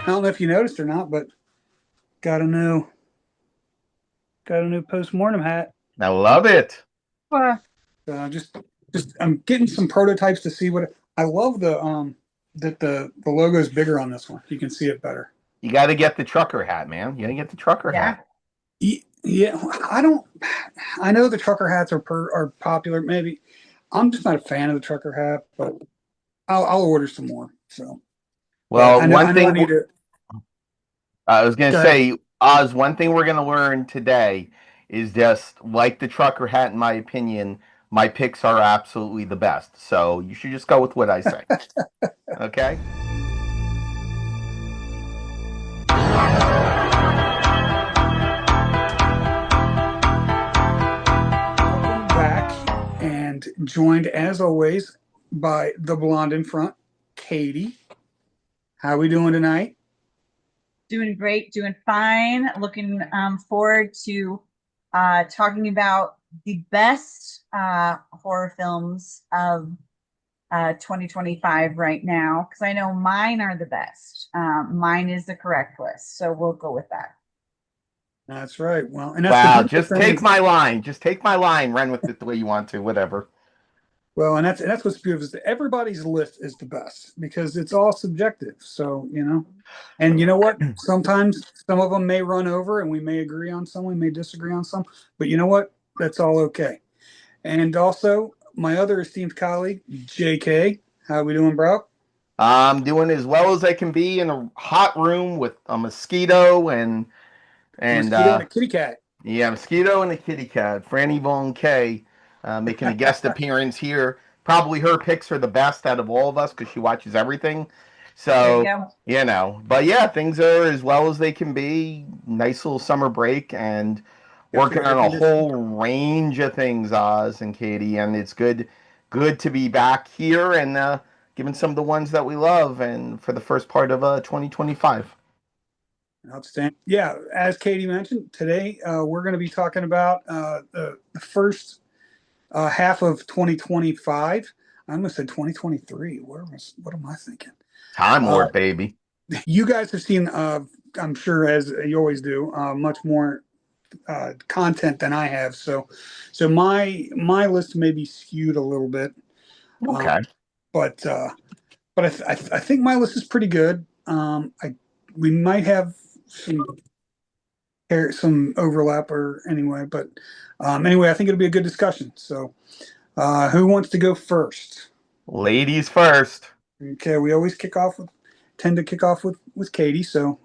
I don't know if you noticed or not, but got a new got a new postmortem hat. I love it. Uh, just I'm getting some prototypes to see what I love that the logo is bigger on this one. You can see it better. You got to get the trucker hat, man. You got to get the trucker Yeah. hat. Yeah, I don't. I know the trucker hats are popular. Maybe I'm just not a fan of the trucker hat, but I'll order some more. So, but Well, I know I need to. I was going to Go ahead. say, Oz, one thing we're going to learn today is just like the trucker hat, in my opinion, my picks are absolutely the best. So you should just go with what I say. Okay? Welcome back, and joined as always by the blonde in front, Katie. How we doing tonight? Doing great, doing fine. Looking forward to talking about the best horror films of 2025 right now, because I know mine are the best. Mine is the correct list, so we'll go with that. That's right. Well, and that's the Wow, beautiful just thing take is, my line. Just take my line. Run with it the way you want to. Whatever. well, and that's what's beautiful is that everybody's list is the best because it's all subjective. So, and you know what? Sometimes some of them may run over and we may agree on some, we may disagree on some, but you know what? That's all okay. And also, my other esteemed colleague, JK. How we doing, bro? I'm doing as well as I can be in a hot room with a mosquito A and mosquito and a kitty cat. yeah, mosquito and a kitty cat. Franny Bone K making a guest appearance here. Probably her picks are the best out of all of us because she watches everything. There you So, go. but yeah, things are as well as they can be. Nice little summer break and Got your working air on a conditioning. whole range of things, Oz and Katie. And it's good to be back here and giving some of the ones that we love and for the first part of 2025. Outstanding. Yeah, as Katie mentioned, today we're going to be talking about the first half of 2025. I almost said 2023. What am I thinking? Time Uh, Lord, baby. you guys have seen, I'm sure, as you always do, much more content than I have. So my list may be skewed a little bit, uh, Okay. but I think my list is pretty good. I We might have some some overlap or anyway, but anyway, I think it'll be a good discussion. So, who wants to go first? Ladies first. Okay, we always tend to kick off with Katie. So,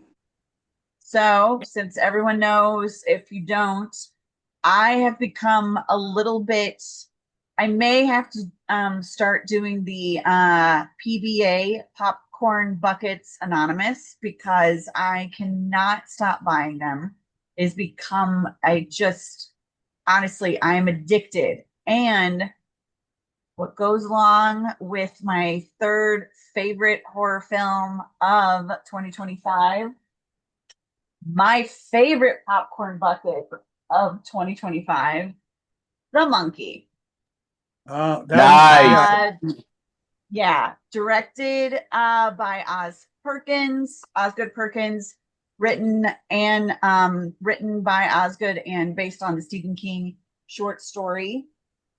So, since everyone knows, if you don't, I have become a little bit. I may have to start doing the PBA popcorn buckets anonymous because I cannot stop buying them. It's become I just honestly I am addicted. And what goes along with my third favorite horror film of 2025, my favorite popcorn bucket of 2025, The Monkey. that one, yeah, Nice. Uh, yeah, directed by Osgood Perkins, written by Osgood and based on the Stephen King short story.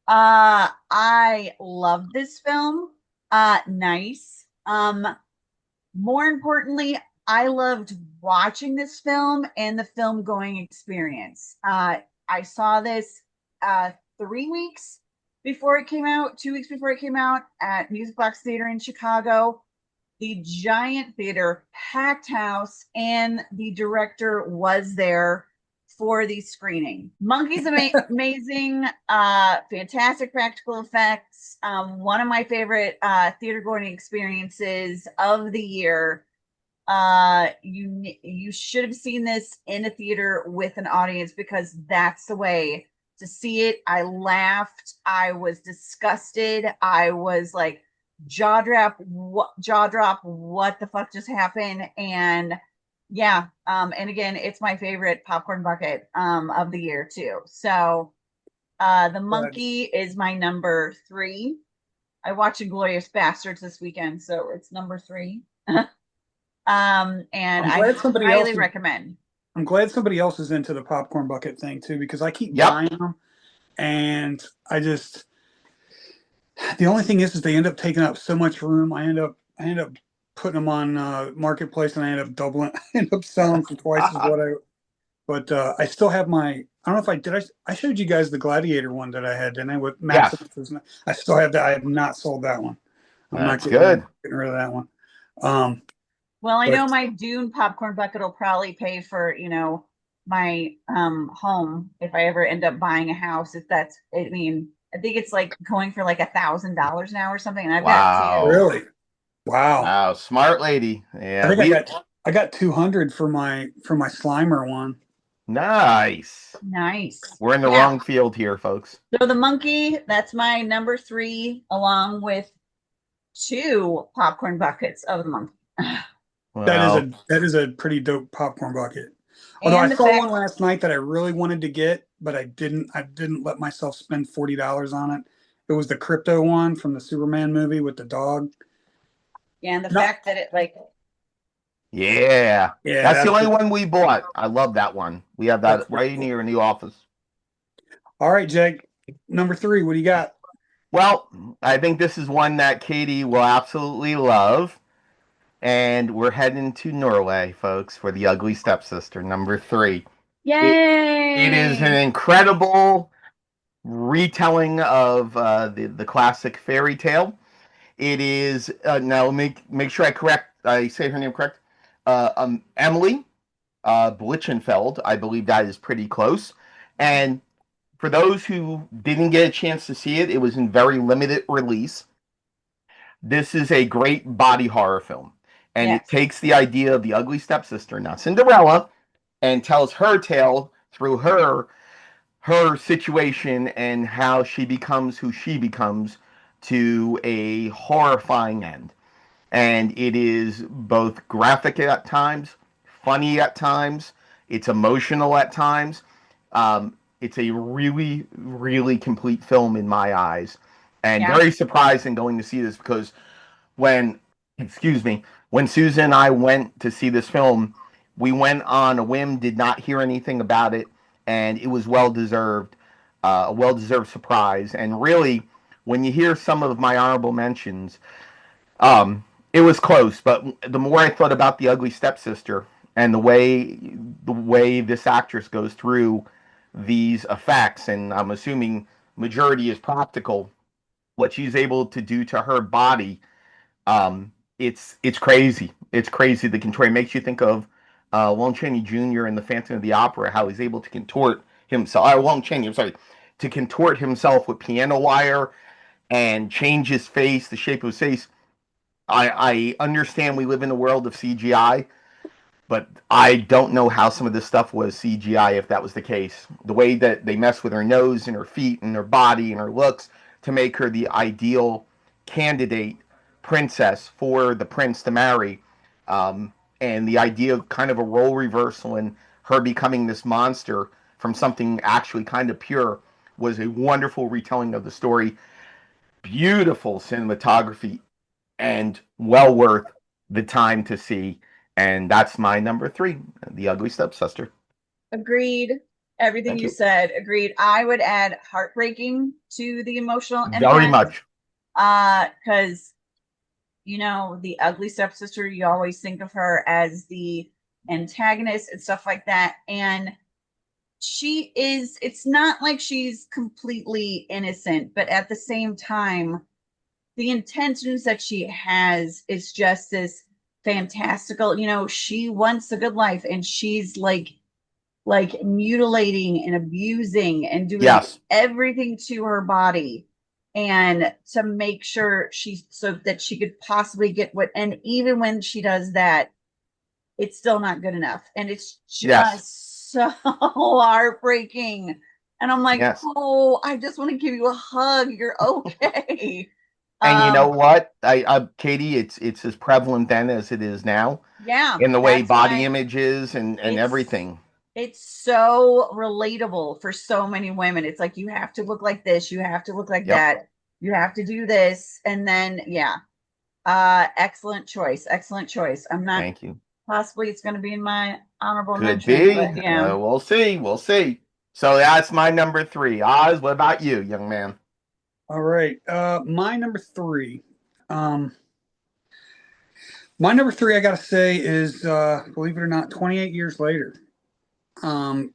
I love this film. Nice. More importantly, I loved watching this film and the film going experience. I saw this 3 weeks before it came out, 2 weeks before it came out at Music Box Theater in Chicago. The giant theater, packed house, and the director was there for the screening. Monkey's amazing, fantastic practical effects. One of my favorite theater going experiences of the year. You should have seen this in a theater with an audience because that's the way to see it. I laughed. I was disgusted. I was like jaw drop. What the fuck just happened? And yeah, and again, it's my favorite popcorn bucket of the year too. So the but Monkey is my number three. I watched Inglorious Bastards this weekend, so it's number three. And I'm I glad somebody else highly is, recommend. I'm glad somebody else is into the popcorn bucket thing too, because I keep Yep. buying them, and the only thing is they end up taking up so much room. I end up putting them on marketplace, and I end up doubling, I end up selling for twice as what I. But I still have my. I don't know if I did. I showed you guys the Gladiator one that I had, didn't I? With Yes. Maximus. I still have that. I have not sold that one. I'm That's not good. getting rid of that one. Um, Well, I but know my Dune popcorn bucket will probably pay for, my home if I ever end up buying a house. If that's, I mean, I think it's like going for like $1,000 now or something, and I've got two. Wow. really, wow. Wow. Smart lady. I Yeah. think I got 200 for my Slimer one. Nice. Nice. We're in the Yeah. wrong field here, folks. So the monkey, that's my number three, along with two popcorn buckets of the monkey. Well, That is a pretty dope popcorn bucket. Although I And the saw one fact, last night that I really wanted to get, but I didn't let myself spend $40 on it. It was the crypto one from the Superman movie with the dog. yeah, and the No, fact that it like, yeah. yeah, That's the that's only it. one we bought. I love that one. We have That's that pretty right in cool. here in the office. All right, Jake. Number 3, what do you got? Well, I think this is one that Katie will absolutely love. And we're heading to Norway, folks, for The Ugly Stepsister, number 3. It is an yay! incredible retelling of the classic fairy tale. It is now make sure I say her name correct. Emily Blichenfeld. I believe that is pretty close. And for those who didn't get a chance to see it, it was in very limited release. This is a great body horror film, and it Yes. takes the idea of the ugly stepsister, not Cinderella, and tells her tale through her situation and how she becomes who she becomes to a horrifying end. And it is both graphic at times, funny at times, it's emotional at times. It's a really, really complete film in my eyes, and Yeah. very surprising going to see this because when, excuse me, when Susan and I went to see this film, we went on a whim, did not hear anything about it, and it was well deserved, a well deserved surprise. And really, when you hear some of my honorable mentions, it was close. But the more I thought about the ugly stepsister and the way this actress goes through these effects, and I'm assuming majority is practical, what she's able to do to her body, it's crazy. It's crazy. The contort, it makes you think of Lon Chaney Jr. in the Phantom of the Opera, how he's able to contort himself. Lon Chaney, I'm sorry, to contort himself with piano wire and change his face, the shape of his face. I understand we live in a world of CGI, but I don't know how some of this stuff was CGI if that was the case. The way that they mess with her nose and her feet and her body and her looks to make her the ideal candidate princess for the prince to marry, and the idea of kind of a role reversal and her becoming this monster from something actually kind of pure was a wonderful retelling of the story. Beautiful cinematography and well worth the time to see. And that's my number 3, The Ugly Stepsister. Agreed. Everything Thank you you. said, agreed. I would add heartbreaking to the emotional Very impact. much. Because the ugly stepsister, you always think of her as the antagonist and stuff like that. And it's not like she's completely innocent, but at the same time, the intentions that she has is just this fantastical, she wants a good life, and she's like mutilating and abusing and doing Yes. everything to her body, and to make sure so that she could possibly get and even when she does that, it's still not good enough, and it's Yes. just so heartbreaking. And I'm like, Yes. oh, I just want to give you a hug, you're okay. And you know um what? Katie, it's as prevalent then as it is now yeah, in the way that's body why images and it's everything. it's so relatable for so many women. It's like, you have to look like this, you have to look like Yep. that, you have to do this, and then yeah. Excellent choice. Excellent choice. I'm not Thank you. possibly it's going to be in my honorable Could mention, be. but yeah. We'll see. We'll see. So that's my number 3. Oz, what about you, young man? All right. My number three. Um, my number three, I gotta say, is believe it or not, 28 years later. Um,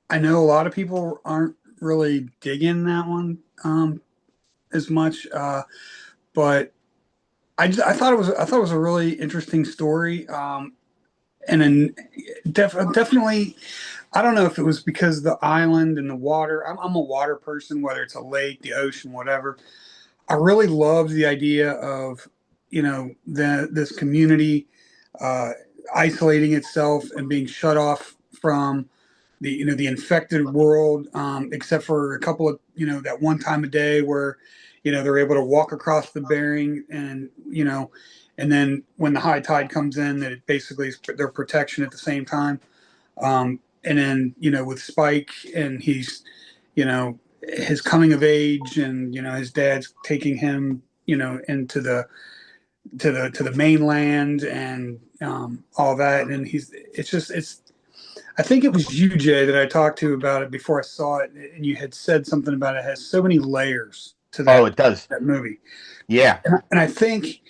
I know a lot of people aren't really digging that one as much, but I thought it was a really interesting story. And then definitely, I don't know if it was because the island and the water. I'm a water person, whether it's a lake, the ocean, whatever. I really loved the idea of, this community uh, isolating itself and being shut off from the infected world, except for a couple of, that one time a day where, they're able to walk across the Bering and, and then when the high tide comes in, that it basically is their protection at the same time. And then, with Spike and he's, his coming of age and, his dad's taking him, into the mainland and all that. And I think it was you, Jay, that I talked to about it before I saw it. And you had said something about it has so many layers to Oh, it does. that movie. Yeah. And I think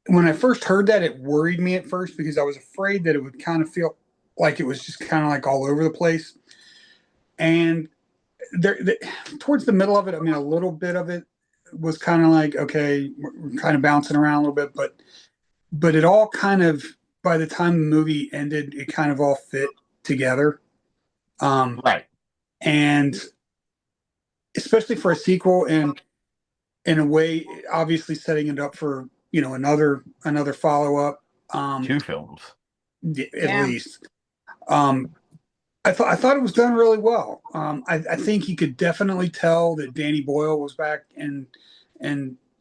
when I first heard that, it worried me at first because I was afraid that it would kind of feel like it was just kind of like all over the place. And towards the middle of it, I mean, a little bit of it was kind of like, okay, we're kind of bouncing around a little bit, but it all kind of, by the time the movie ended, it kind of all fit together. Right. And especially for a sequel and in a way, obviously setting it up for, another follow up, 2 films. at Yeah. least. I thought it was done really well. I think you could definitely tell that Danny Boyle was back and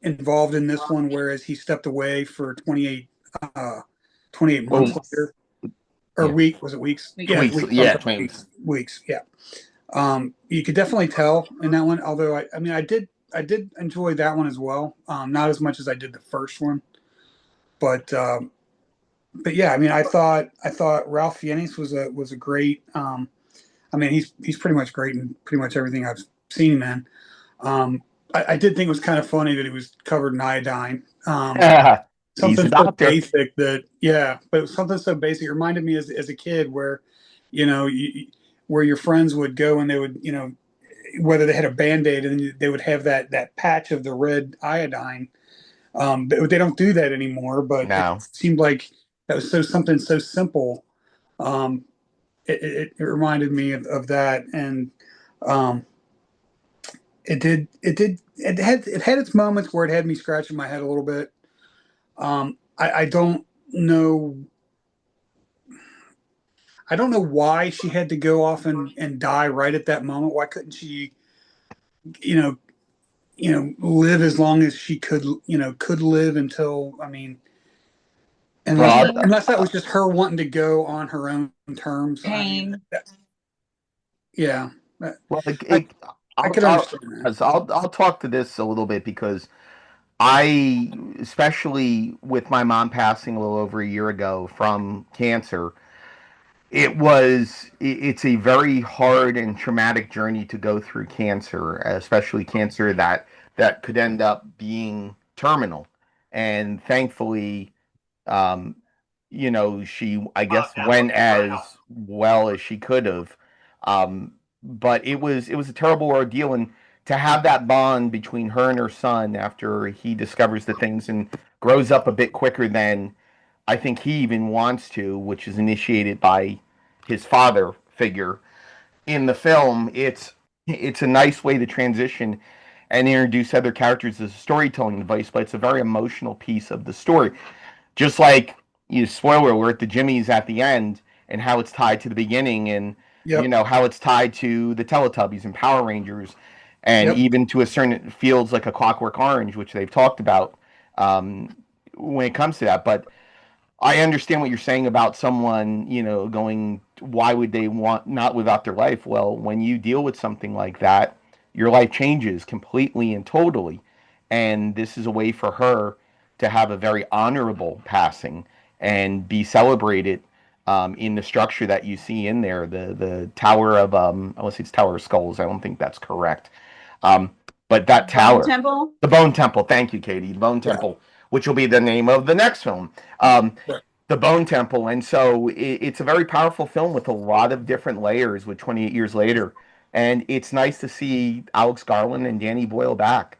involved in this one, whereas he stepped away for 28 months Well, later. Or yeah. was it weeks? Weeks. Yeah, Weeks. weeks. I'm Yeah, sorry, 20 weeks. Weeks. Yeah. You could definitely tell in that one. Although I mean, I did enjoy that one as well. Not as much as I did the first one, but yeah, I mean, I thought Ralph Fiennes was a great. I mean, he's pretty much great in pretty much everything I've seen him in. I did think it was kind of funny that he was covered in iodine. He's Something a so doctor. basic that, yeah, but it was something so basic. It reminded me as a kid where, where your friends would go and they would, whether they had a Band-Aid and they would have that patch of the red iodine. They don't do that anymore, but it No. seemed like that was something so simple. Um, it reminded me of that, and um, it had its moments where it had me scratching my head a little bit. I don't know. I don't know why she had to go off and die right at that moment. Why couldn't she, you know, live as long as she could, could live until, I mean, unless Well, Pain. unless that was just her wanting to go on her own terms. I mean, Pain. yeah, that- well, I I could understand that. I'll talk to this a little bit because especially with my mom passing a little over a year ago from cancer, it's a very hard and traumatic journey to go through cancer, especially cancer that could end up being terminal. And thankfully, um, she, I guess, went as well as she could have. But it was a terrible ordeal, and to have that bond between her and her son after he discovers the things and grows up a bit quicker than I think he even wants to, which is initiated by his father figure in the film. It's a nice way to transition and introduce other characters as a storytelling device, but it's a very emotional piece of the story. Just like spoiler alert, the Jimmy's at the end and how it's tied to the beginning, and Yep, how it's tied to the Teletubbies and Power Rangers, and yep, even to a certain fields like a Clockwork Orange, which they've talked about when it comes to that. But I understand what you're saying about someone, going, why would they want not live out their life? Well, when you deal with something like that, your life changes completely and totally. And this is a way for her to have a very honorable passing and be celebrated in the structure that you see in there, the Tower of I want to say it's Tower of Skulls. I don't think that's correct. But that Bone tower, Temple. the Bone Temple. Thank you, Katie. The Bone Yeah. Temple, which will be the name of the next film. The Bone Temple, and so it's a very powerful film with a lot of different layers. With 28 years later, and it's nice to see Alex Garland and Danny Boyle back.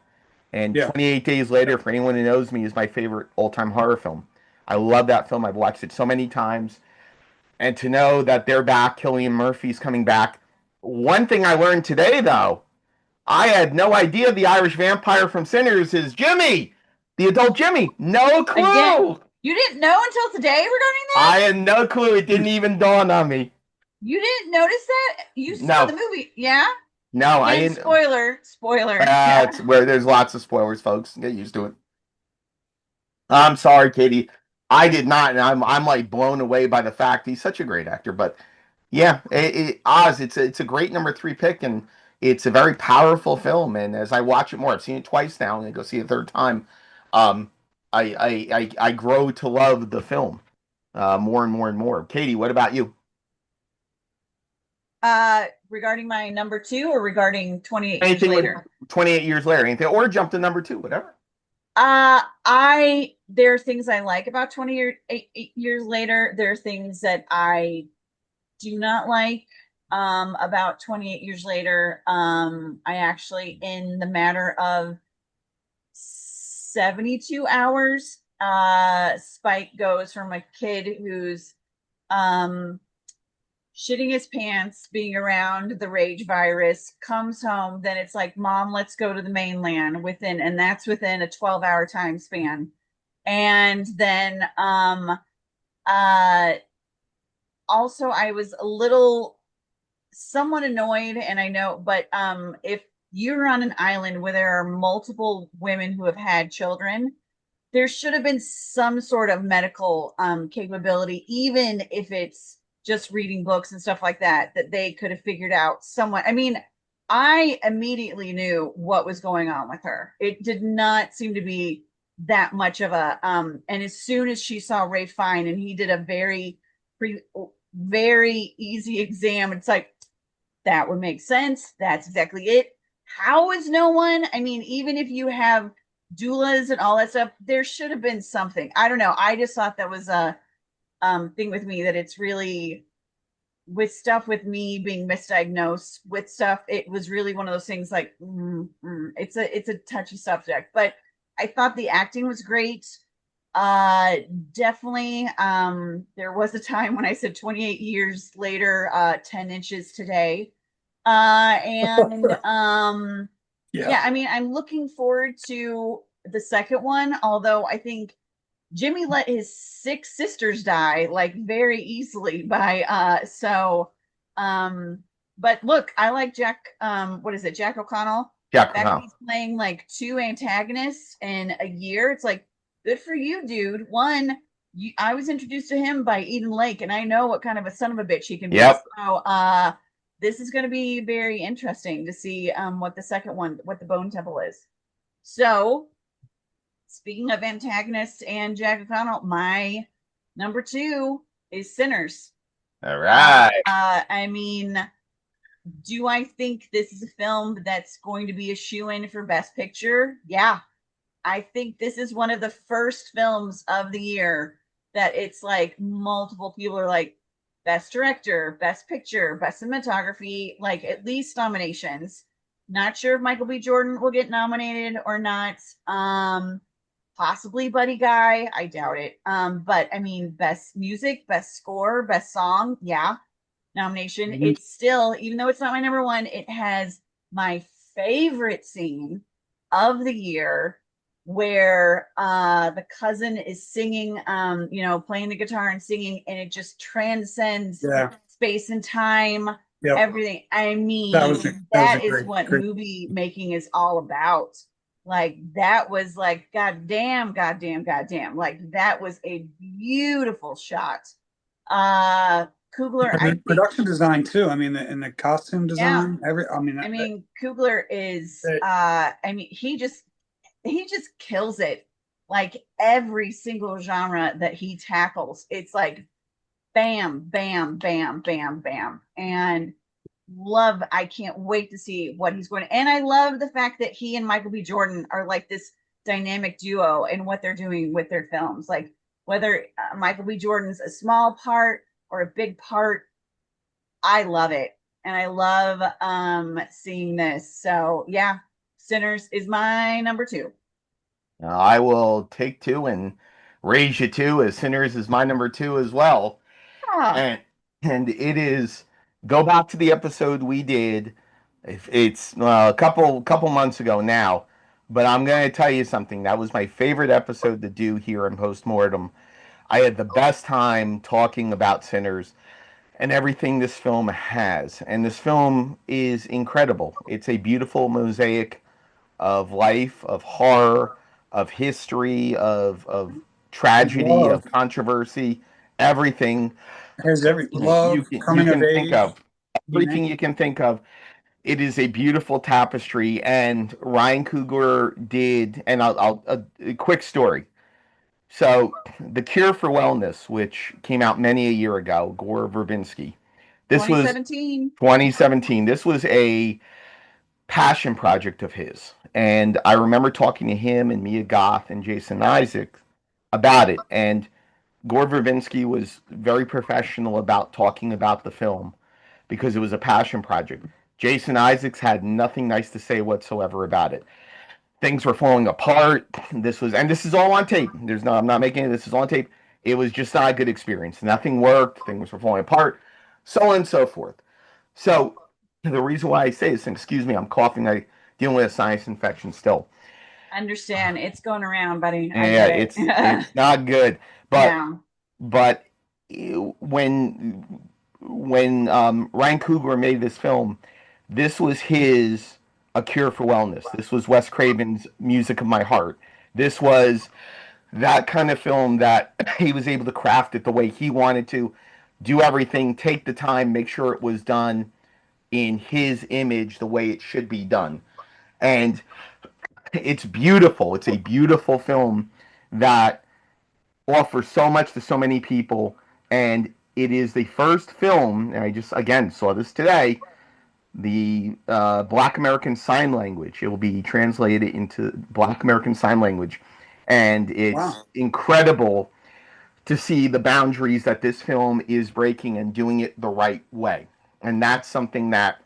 And Yeah. 28 Days Later, for anyone who knows me, is my favorite all-time horror film. I love that film. I've watched it so many times. And to know that they're back, Cillian Murphy's coming back. One thing I learned today, though, I had no idea the Irish vampire from Sinners is Jimmy, the adult Jimmy. No clue. Again, you didn't know until today regarding that? I had no clue. It didn't even dawn on me. You didn't notice that? You saw No. the movie, yeah? No, I And didn't. spoiler. It's where there's lots of spoilers, folks. Get used to it. I'm sorry, Katie. I did not, and I'm like blown away by the fact he's such a great actor. But yeah, Oz, it's a great number 3 pick, and it's a very powerful film. And as I watch it more, I've seen it twice now, and I go see it a third time. I grow to love the film more and more and more. Katie, what about you? Regarding my number 2 or regarding 28 Anything years later? 28 years later, anything, or jump to number 2, whatever. There are things I like about 28 years later. There are things that I do not like about 28 years later. I actually, in the matter of 72 hours, Spike goes from a kid who's shitting his pants, being around the rage virus, comes home, then it's like, Mom, let's go to the mainland and that's within a 12-hour time span. And then also I was a little somewhat annoyed, and I know, but if you're on an island where there are multiple women who have had children, there should have been some sort of medical capability, even if it's just reading books and stuff like that they could have figured out somewhat. I mean, I immediately knew what was going on with her. It did not seem to be that much of a and as soon as she saw Ray Fine and he did a very easy exam, it's like, that would make sense. That's exactly it. How is no one? I mean, even if you have doulas and all that stuff, there should have been something. I don't know. I just thought that was a thing with me, that it's really, with stuff with me being misdiagnosed with stuff, it was really one of those things like, it's a touchy subject. But I thought the acting was great. Definitely. There was a time when I said 28 years later, 10 inches today. Yeah, I mean, I'm looking forward to the second one, although I think Jimmy let his 6 sisters die like very easily by but look, I like Jack, what is it, Jack O'Connell? He's playing like 2 antagonists in a year. It's like, good for you, dude. One, I was introduced to him by Eden Lake, and I know what kind of a son of a bitch he can be. Yep. So this is going to be very interesting to see what the second one, what the Bone Temple is. So speaking of antagonists and Jack O'Connell, my number 2 is Sinners. All right. I mean, do I think this is a film that's going to be a shoo-in for Best Picture? Yeah. I think this is one of the first films of the year that it's like multiple people are like, Best Director, Best Picture, Best Cinematography, like at least nominations. Not sure if Michael B. Jordan will get nominated or not. Possibly Buddy Guy. I doubt it. But I mean, Best Music, Best Score, Best Song. Yeah. Nomination. Mm-hmm. It's still, even though it's not my number 1, it has my favorite scene of the year, where the cousin is singing, playing the guitar and singing, and it just transcends space and time, everything. I mean, that is what movie making is all about. Like, that was like, goddamn. Like, that was a beautiful shot. Kugler, production design too. I mean, and the costume design. Kugler is. He just kills it. like every single genre that he tackles, it's like bam, bam, bam, bam, bam. And I can't wait to see what he's going to. And I love the fact that he and Michael B. Jordan are like this dynamic duo in what they're doing with their films. Like whether Michael B. Jordan's a small part or a big part, I love it. And I love seeing this. So yeah, Sinners is my number two. I will take two and raise you two, as Sinners is my number two as well. Ah, And it is, go back to the episode we did. If it's a couple months ago now, but I'm going to tell you something. That was my favorite episode to do here in Postmortem. I had the best time talking about Sinners and everything this film has. And this film is incredible. It's a beautiful mosaic of life, of horror, of history, of tragedy, Love of controversy, everything has every you love, can coming of think age, of. you name Everything you can think of. It is a beautiful tapestry, and Ryan Coogler did. And a quick story. So, The Cure for Wellness, which came out many a year ago, Gore Verbinski. This was 2017. 2017. This was a passion project of his. And I remember talking to him and Mia Goth and Jason Isaacs about it. And Gore Verbinski was very professional about talking about the film because it was a passion project. Jason Isaacs had nothing nice to say whatsoever about it. Things were falling apart. And this is all on tape. I'm not making it. This is on tape. It was just not a good experience. Nothing worked. Things were falling apart, so on and so forth. So the reason why I say this, and excuse me, I'm coughing. I dealing with a sinus infection still. Understand it's going around, buddy. I Yeah, get it. it's not good. But Yeah. but when Ryan Coogler made this film, this was his A Cure for Wellness. This was Wes Craven's Music of My Heart. This was that kind of film that he was able to craft it the way he wanted to, do everything, take the time, make sure it was done in his image the way it should be done. And it's beautiful. It's a beautiful film that offers so much to so many people. And it is the first film, and I just again saw this today, the Black American Sign Language. It will be translated into Black American Sign Language. And it's wow. incredible to see the boundaries that this film is breaking and doing it the right way. And that's something that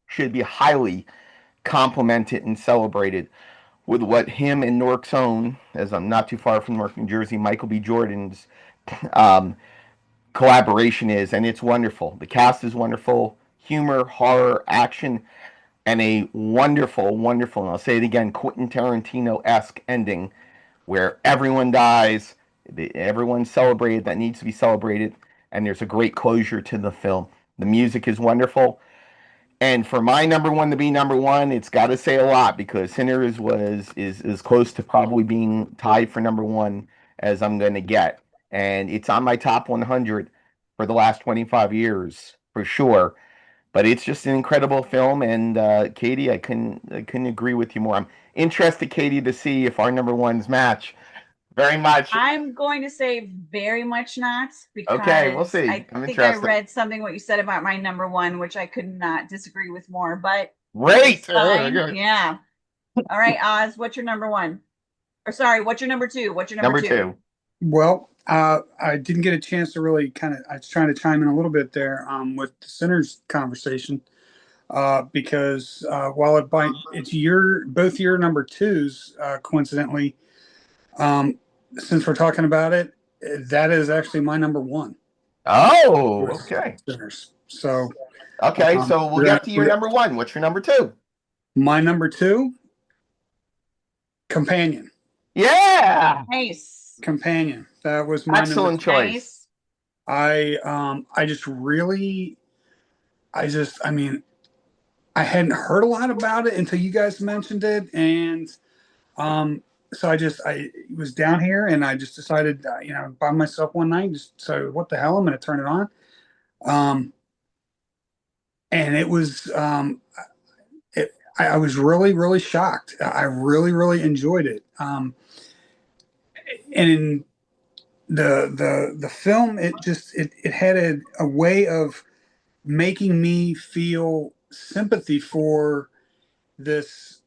should be highly complimented and celebrated with what him and Newark's own, as I'm not too far from Newark, New Jersey, Michael B. Jordan's um, collaboration is, and it's wonderful. The cast is wonderful, humor, horror, action, and a wonderful, wonderful, and I'll say it again, Quentin Tarantino-esque ending where everyone dies, everyone's celebrated that needs to be celebrated, and there's a great closure to the film. The music is wonderful. And for my number one to be number one, it's got to say a lot because Sinners is as close to probably being tied for number one as I'm going to get, and it's on my top 100 for the last 25 years for sure. But it's just an incredible film, and Katie, I couldn't agree with you more. I'm interested, Katie, to see if our number ones match. Very much. I'm going to say very much not Okay, we'll because see. I I'm think I interested. read something what you said about my number one, which I could not disagree with more, but Great. it's fine. Yeah. All right, Oz, what's your number one? Or sorry, what's your number two? What's your number Number two? two. Well, I didn't get a chance to really I was trying to chime in a little bit there with the Sinners conversation because while it's both your number twos, coincidentally, since we're talking about it, that is actually my number one. Oh, Was okay. Sinners. So Okay, so we'll we're gonna, get to your number one. What's your number two? my number two, Companion. Yeah. Nice. Companion. That was my Excellent choice. Nice. I just really I mean I hadn't heard a lot about it until you guys mentioned it, and so I was down here and I just decided by myself one night, just so what the hell, I'm going to turn it on. And it was I was really shocked. I really enjoyed it. in the film, it had a way of making me feel sympathy for this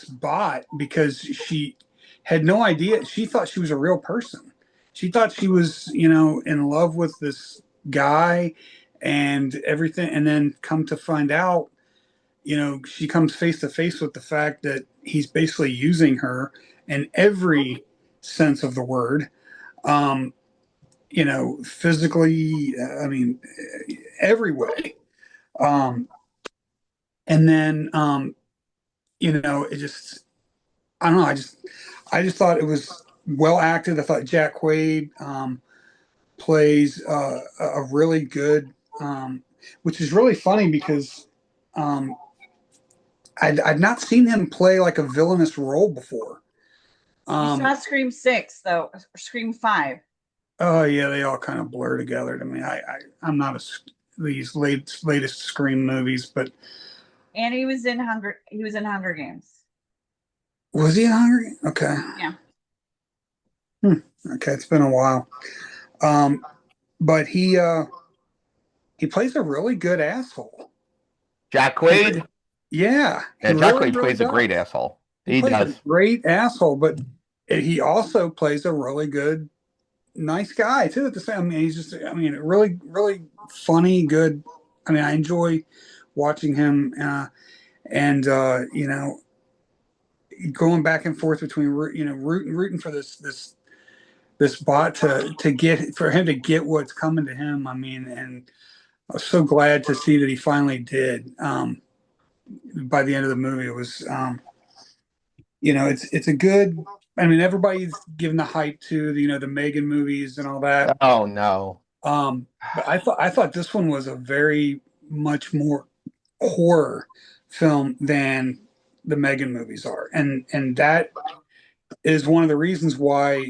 bot, because she had no idea. She thought she was a real person. She thought she was, in love with this guy and everything. And then come to find out, she comes face to face with the fact that he's basically using her in every sense of the word. Physically, I mean, every way. Um, and then, it just, I don't know. I just thought it was well acted. I thought Jack Quaid plays a really good, which is really funny because um, I'd not seen him play like a villainous role before. You saw Um, Scream 6 though, or Scream 5. oh yeah, they all kind of blur together to me. I'm not these latest Scream movies, but And he was in Hunger Games. was he in Hunger Games? Okay, Yeah. okay, it's been a while. Um, but he plays a really good asshole. Jack Quaid. Yeah, he Yeah, Jack really, Quaid really plays a great does. asshole. He He plays a does. great asshole, but he also plays a really good, nice guy too. At the same, I mean, really, really funny, good. I mean, I enjoy watching him, and going back and forth between rooting for this bot to get for him to get what's coming to him. I mean, and I was so glad to see that he finally did. By the end of the movie, it was it's a good. I mean, everybody's giving the hype to the Megan movies and all that. Oh no. But I thought this one was a very much more horror film than the Megan movies are, and that is one of the reasons why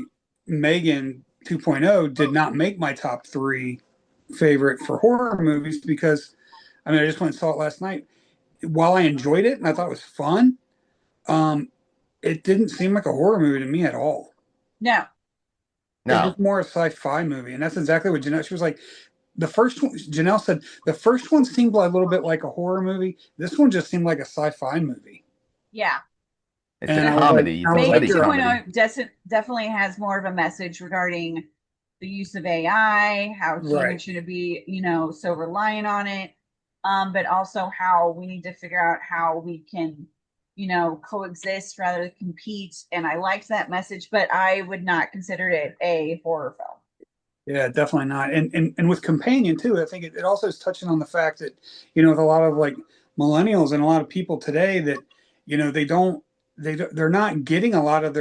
Megan 2.0 did not make my top three favorite for horror movies, because I mean I just went and saw it last night. While I enjoyed it and I thought it was fun, um, it didn't seem like a horror movie to me at all. No. It was No. just more a sci-fi movie, and that's exactly what Janelle. She was like, the first one. Janelle said the first one seemed like a little bit like a horror movie. This one just seemed like a sci-fi movie, Yeah. It's a and comedy. It's a Megan study you're right. comedy. 2.0 definitely has more of a message regarding the use of AI, how Right. humans shouldn't be, so reliant on it, but also how we need to figure out how we can, coexist rather than compete. And I liked that message, but I would not consider it a horror film. Yeah, definitely not. And with Companion too, I think it also is touching on the fact that, with a lot of like millennials and a lot of people today that, they're not getting a lot of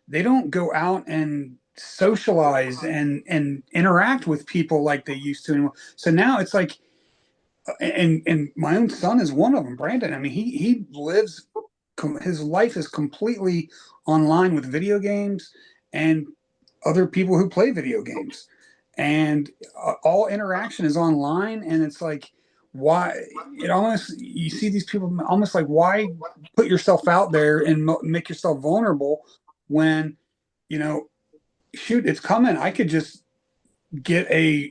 they don't go out and socialize and interact with people like they used to anymore. So now it's like, and my own son is one of them, Brandon. I mean, he lives, his life is completely online with video games and other people who play video games, and all interaction is online. And it's like, why? It almost, you see these people almost like, why put yourself out there and make yourself vulnerable when, you know shoot, it's coming. I could just get a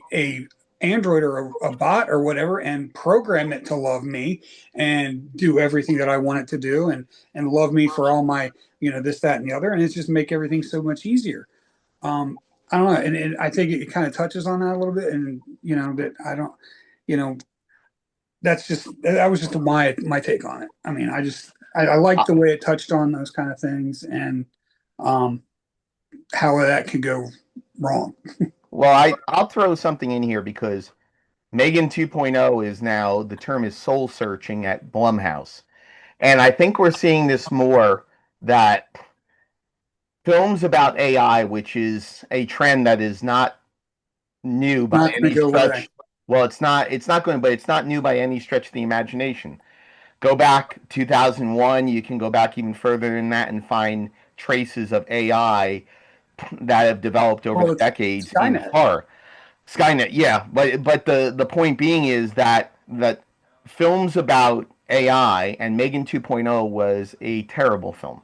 Android or a bot or whatever and program it to love me and do everything that I want it to do, and love me for all my, this, that, and the other, and it's just make everything so much easier. I don't know, and I think it kind of touches on that a little bit, and that I don't, you know, that was just my take on it. I mean, I like the way it touched on those kind of things, and um, how that could go wrong. Well, I'll throw something in here because Megan 2.0 is now, the term is soul searching at Blumhouse. And I think we're seeing this more, that films about AI, which is a trend that is not new by Not going any to go away. stretch. Well, it's not going, but it's not new by any stretch of the imagination. Go back 2001, you can go back even further than that and find traces of AI that have developed over Well, the it's decades in Skynet. horror. Skynet, yeah, but the point being is that films about AI, and Megan 2.0 was a terrible film.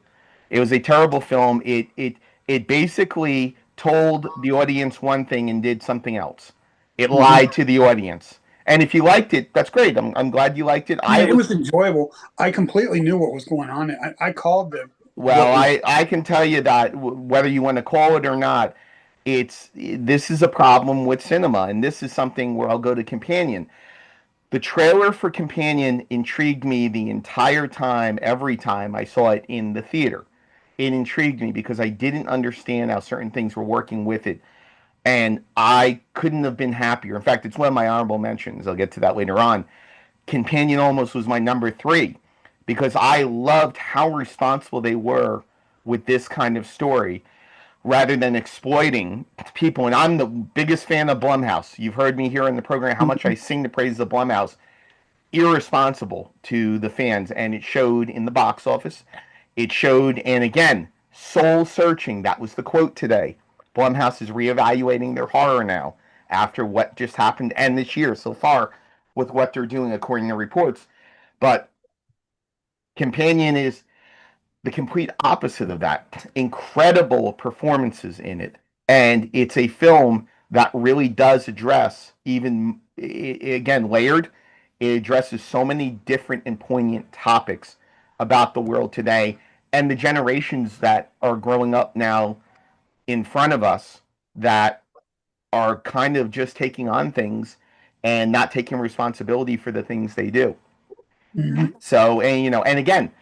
It was a terrible film. It It basically told the audience one thing and did something else. It Mhm. lied to the audience. And if you liked it, that's great. I'm glad you liked it. I mean, it was enjoyable. I completely knew what was going on. I called the Well, what was. I can tell you that whether you want to call it or not, this is a problem with cinema, and this is something where I'll go to Companion. The trailer for Companion intrigued me the entire time, every time I saw it in the theater. It intrigued me because I didn't understand how certain things were working with it, and I couldn't have been happier. In fact, it's one of my honorable mentions. I'll get to that later on. Companion almost was my number three because I loved how responsible they were with this kind of story rather than exploiting people. And I'm the biggest fan of Blumhouse. You've heard me here in the program how much I sing the praises of Blumhouse. Irresponsible to the fans, and it showed in the box office. It showed, and again, soul searching. That was the quote today. Blumhouse is reevaluating their horror now after what just happened and this year so far with what they're doing according to reports. But Companion is the complete opposite of that. Incredible performances in it. And it's a film that really does address, even again, layered. It addresses so many different and poignant topics about the world today and the generations that are growing up now in front of us that are kind of just taking on things and not taking responsibility for the things they do. Mhm. So, and and again,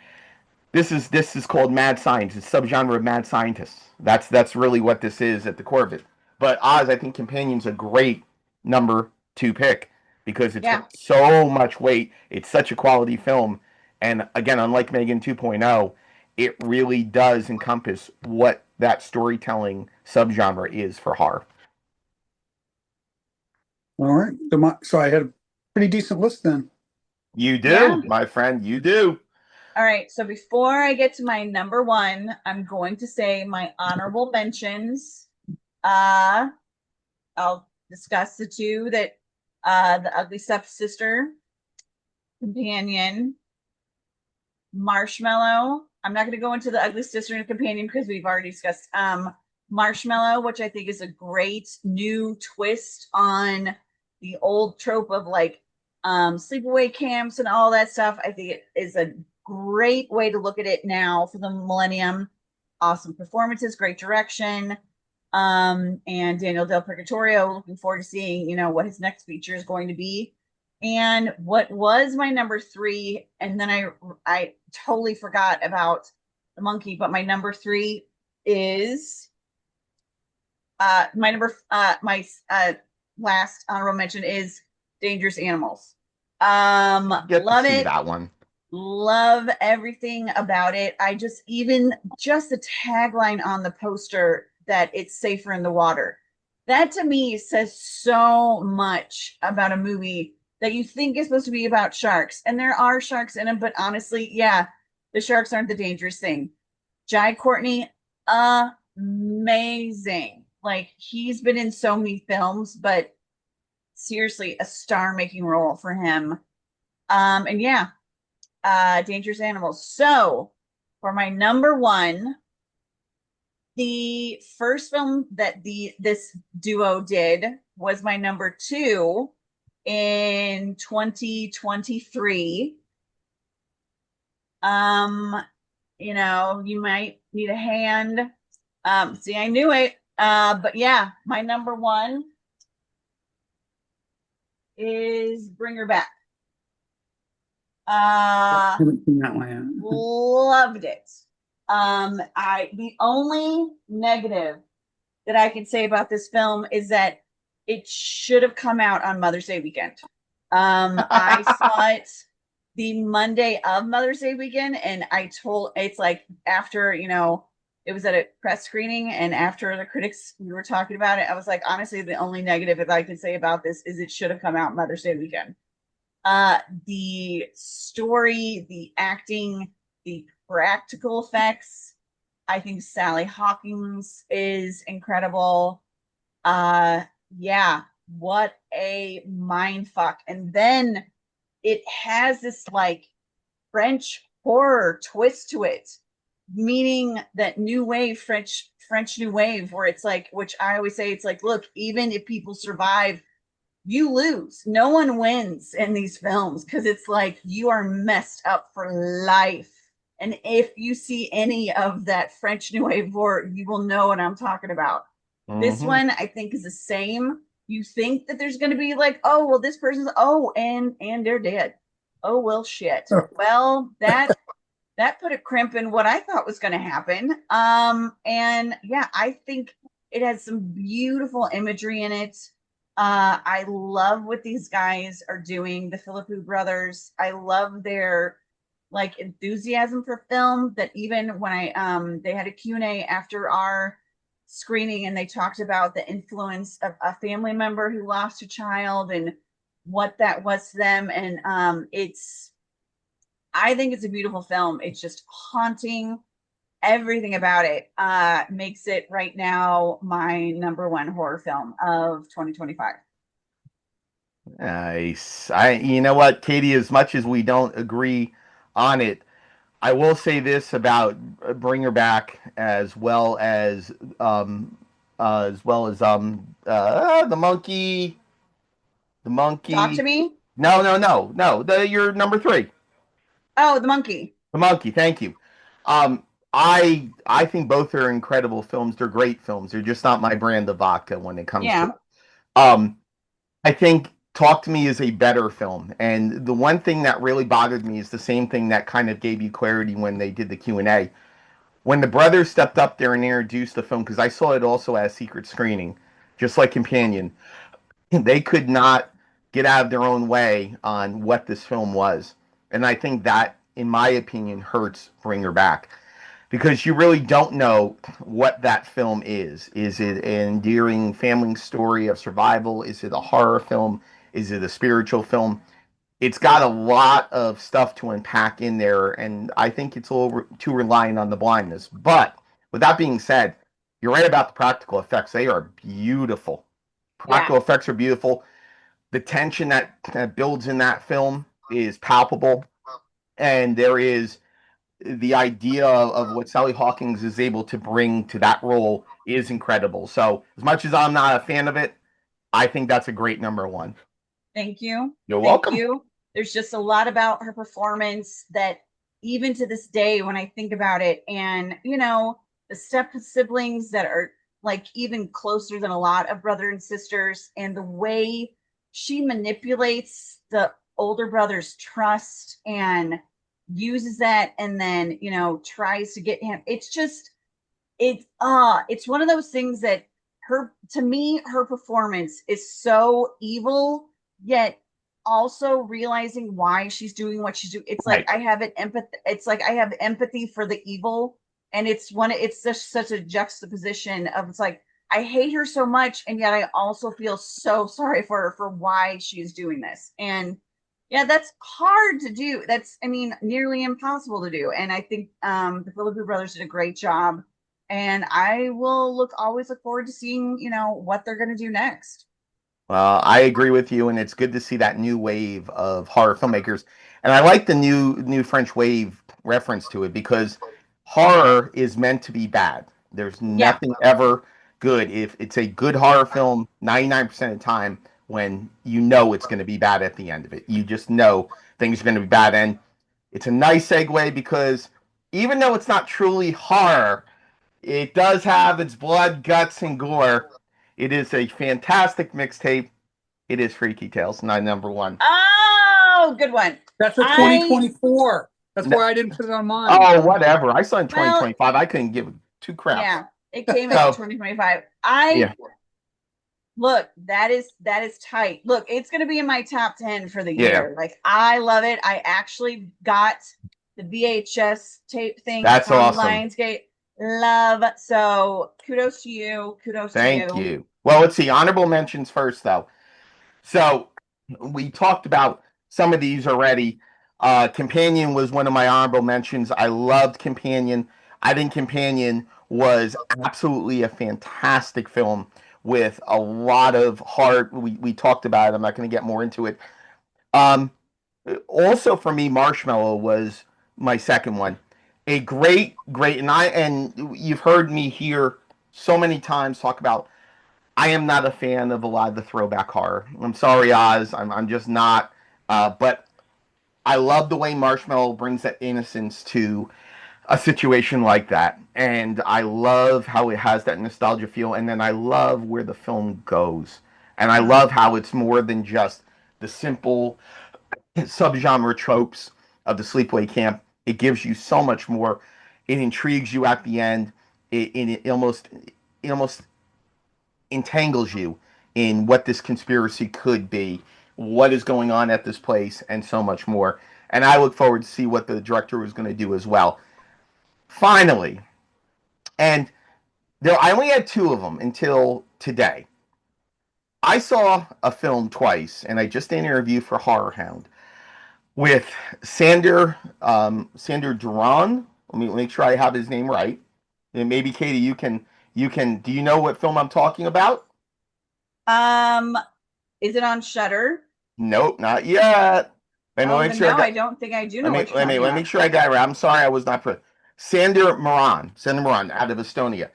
this is called mad science. It's subgenre of mad scientists. That's really what this is at the core of it. But Oz, I think Companion's a great number two pick because it's Yeah. got so much weight. It's such a quality film, and again, unlike Megan 2.0, it really does encompass what that storytelling subgenre is for horror. All right. So I had a pretty decent list then. You Yeah. do, my friend. You do. All right. So before I get to my number one, I'm going to say my honorable mentions. Uh, I'll discuss the two that the Ugly Stepsister, Companion, Marshmallow. I'm not going to go into the Ugly Sister and Companion because we've already discussed Marshmallow, which I think is a great new twist on the old trope of like sleepaway camps and all that stuff. I think it is a great way to look at it now for the millennium. Awesome performances, great direction. And Daniel Del Purgatorio, looking forward to seeing, what his next feature is going to be. And what was my number three, and then I totally forgot about the monkey, but my number three is my last honorable mention is Dangerous Animals. Get to Love see it. that one. Love everything about it. I just the tagline on the poster that it's safer in the water. That to me says so much about a movie that you think is supposed to be about sharks. And there are sharks in them, but honestly, yeah, the sharks aren't the dangerous thing. Jai Courtney, amazing. Like he's been in so many films, but seriously, a star making role for him. And yeah, Dangerous Animals. So for my number one, the first film that this duo did was my number two in 2023. You might need a hand. See, I knew it. But yeah, my number one is Bring Her Back. Haven't seen that one yet. Loved it. The only negative that I can say about this film is that it should have come out on Mother's Day weekend. I saw it the Monday of Mother's Day weekend, and it's like after, it was at a press screening, and after the critics, we were talking about it. I was like, honestly, the only negative that I can say about this is it should have come out Mother's Day weekend. The story, the acting, the practical effects. I think Sally Hawkins is incredible. Yeah, what a mind fuck. And then it has this like French horror twist to it meaning that new wave, French new wave, where it's like, which I always say, it's like, look, even if people survive, you lose. No one wins in these films because it's like you are messed up for life. And if you see any of that French New Wave war, you will know what I'm talking about. This Mm-hmm. one I think is the same. You think that there's going to be like, oh well, this person's and they're dead. Oh well, shit. Well, that put a crimp in what I thought was going to happen. And yeah, I think it has some beautiful imagery in it. I love what these guys are doing, the Philippou brothers. I love their like enthusiasm for film. That even when they had a Q&A after our screening, and they talked about the influence of a family member who lost a child and what that was to them. And I think it's a beautiful film. It's just haunting. Everything about it makes it right now my number one horror film of 2025. Nice. You know what, Katie, as much as we don't agree on it, I will say this about Bring Her Back the monkey, the Talk to monkey. me. No. You're number three. Oh, the monkey. The monkey. Thank you. Um, I think both are incredible films. They're great films. They're just not my brand of vodka when it comes to Yeah. it. Um, I think Talk to Me is a better film, and the one thing that really bothered me is the same thing that kind of gave you clarity when they did the Q&A. When the brothers stepped up there and introduced the film, because I saw it also as secret screening, just like Companion, they could not get out of their own way on what this film was. And I think that, in my opinion, hurts Bring Her Back. Because you really don't know what that film is. Is it an endearing family story of survival? Is it a horror film? Is it a spiritual film? It's got a lot of stuff to unpack in there, and I think it's a little too reliant on the blindness. But with that being said, you're right about the practical effects. They are beautiful. Yeah. Practical effects are beautiful. The tension that builds in that film is palpable, and there is the idea of what Sally Hawkins is able to bring to that role is incredible. So, as much as I'm not a fan of it, I think that's a great number one. Thank you. You're Thank welcome. you. There's just a lot about her performance that even to this day, when I think about it, and the step siblings that are like even closer than a lot of brother and sisters, and the way she manipulates the older brother's trust and uses that, and then tries to get him. It's one of those things that to me, her performance is so evil, yet also realizing why she's doing what she's doing. It's like Right. I have an empathy. It's like I have empathy for the evil, and it's just such a juxtaposition of, it's like I hate her so much, and yet I also feel so sorry for her for why she's doing this. And yeah, that's hard to do. That's, I mean, nearly impossible to do. And I think the Philippine brothers did a great job, and I will always look forward to seeing what they're going to do next. Well, I agree with you, and it's good to see that new wave of horror filmmakers. And I like the new French wave reference to it because horror is meant to be bad. There's Yeah. nothing ever good. If it's a good horror film, 99% of the time, when you know it's going to be bad at the end of it, you just know things are going to be bad. And it's a nice segue because even though it's not truly horror, it does have its blood, guts, and gore. It is a fantastic mixtape. It is Freaky Tales, my number one. Oh, good one. That's a 2024. That's No. why I didn't put it on mine. Oh, whatever. I saw in Well, 2025. I couldn't give two craps. Yeah, it came in So, 2025. Yeah. Look, that is tight. Look, it's going to be in my top 10 for the Yeah. year. Like, I love it. I actually got the VHS tape thing That's from awesome. Lionsgate. Love. So kudos to you. Kudos to Thank you. you. Well, let's see. Honorable mentions first, though. So we talked about some of these already. Companion was one of my honorable mentions. I loved Companion. I think Companion was absolutely a fantastic film with a lot of heart. We talked about it. I'm not going to get more into it. Also, for me, Marshmallow was my second one. a great, and you've heard me here so many times talk about. I am not a fan of a lot of the throwback horror. I'm sorry, Oz. I'm just not. But I love the way Marshmallow brings that innocence to a situation like that, and I love how it has that nostalgia feel. And then I love where the film goes, and I love how it's more than just the simple subgenre tropes of the sleepaway camp. It gives you so much more. It intrigues you at the end. It almost entangles you in what this conspiracy could be, what is going on at this place, and so much more. And I look forward to see what the director was going to do as well. Finally, and I only had two of them until today. I saw a film twice, and I just did an interview for Horror Hound with Sander Duran. Let me make sure I have his name right. And maybe Katie, you can. Do you know what film I'm talking about? Is it on Shutter? Nope, not yet. Let me Oh, make then sure I no, got. I don't think I do know Let me what you're let me talking let me about. make sure I got it right. I'm sorry, I was not. Sander Moran, out of Estonia.